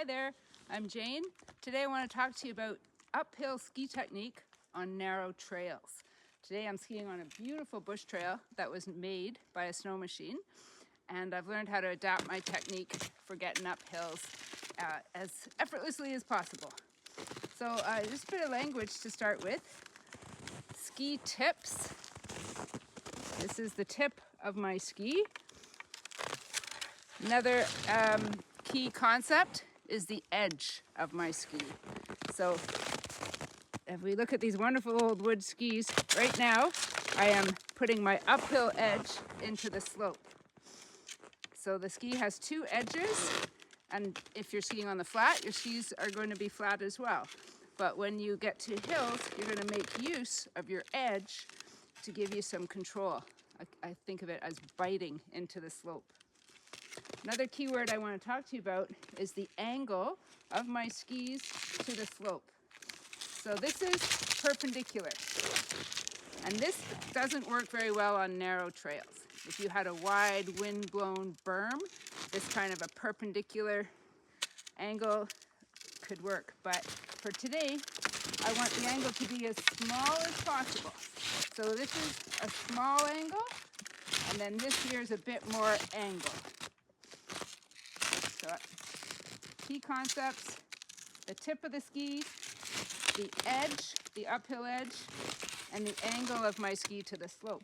Hi there, I'm Jane. Today I want to talk to you about uphill ski technique on narrow trails. Today I'm skiing on a beautiful bush trail that was made by a snow machine, and I've learned how to adapt my technique for getting up hills as effortlessly as possible. So just a bit of language to start with. Ski tips. This is the tip of my ski. Another key concept is the edge of my ski. So if we look at these wonderful old wood skis, right now I am putting my uphill edge into the slope. So the ski has two edges, and if you're skiing on the flat, your skis are going to be flat as well. But when you get to hills, you're going to make use of your edge to give you some control. I think of it as biting into the slope. Another key word I want to talk to you about is the angle of my skis to the slope. So this is perpendicular, and this doesn't work very well on narrow trails. If you had a wide wind-blown berm, this kind of a perpendicular angle could work. But for today, I want the angle to be as small as possible. So this is a small angle, and then this here is a bit more angle. So key concepts: the tip of the ski, the edge, the uphill edge, and the angle of my ski to the slope.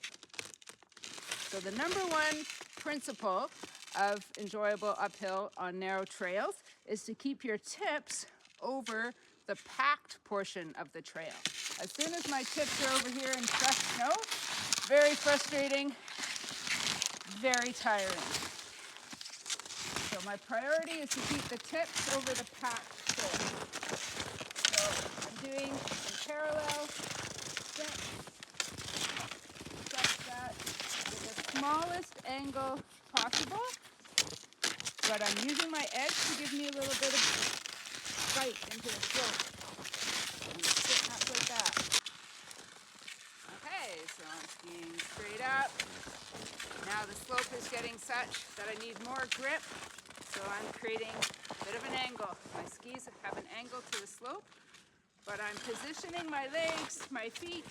So the number one principle of enjoyable uphill on narrow trails is to keep your tips over the packed portion of the trail. As soon as my tips are over here in fresh snow, very frustrating, very tiring. So my priority is to keep the tips over the packed trail. So I'm doing in parallel steps such that with the smallest angle possible, but I'm using my edge to give me a little bit of bite into the slope. And sitting up like that. Okay, so I'm skiing straight up. Now the slope is getting such that I need more grip, so I'm creating a bit of an angle. My skis have an angle to the slope, but I'm positioning my legs, my feet,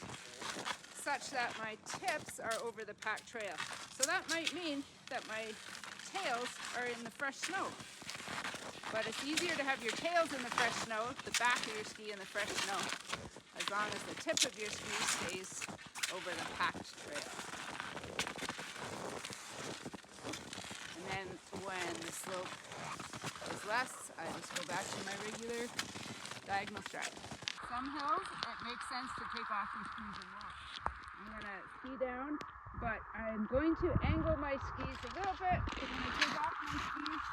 such that my tips are over the packed trail. So that might mean that my tails are in the fresh snow. But it's easier to have your tails in the fresh snow, the back of your ski in the fresh snow, as long as the tip of your ski stays over the packed trail. And then when the slope is less, I just go back to my regular diagonal stride. Some hills, it makes sense to take off your skis and walk. I'm going to ski down, but I'm going to angle my skis a little bit. So when I take off my skis,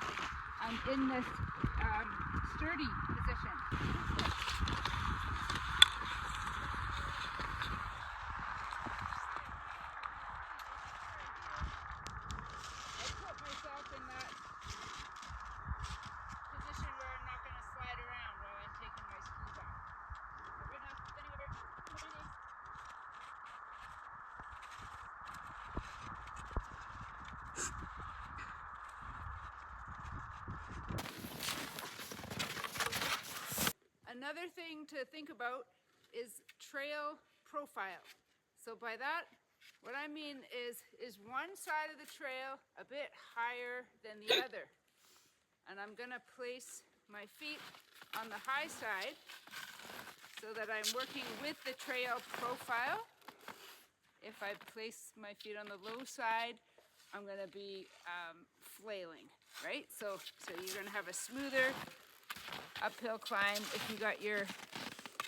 I'm in this sturdy position. I put myself in that position where I'm not going to slide around while I'm taking my skis off. Right now, bending over. Another thing to think about is trail profile. So by that, what I mean is one side of the trail a bit higher than the other. And I'm going to place my feet on the high side so that I'm working with the trail profile. If I place my feet on the low side, I'm going to be flailing, right? So you're going to have a smoother uphill climb if you got your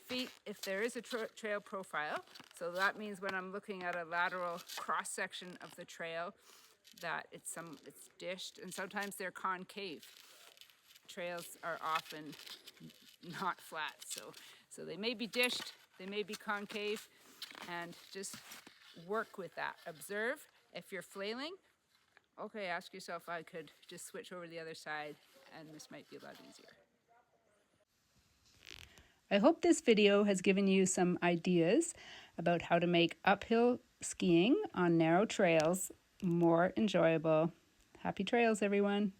feet, if there is a trail profile. So that means when I'm looking at a lateral cross section of the trail, that it's dished, and sometimes they're concave. Trails are often not flat, so they may be dished, they may be concave, and just work with that. Observe. If you're flailing, okay, ask yourself, I could just switch over to the other side, and this might be a lot easier. I hope this video has given you some ideas about how to make uphill skiing on narrow trails more enjoyable. Happy trails, everyone.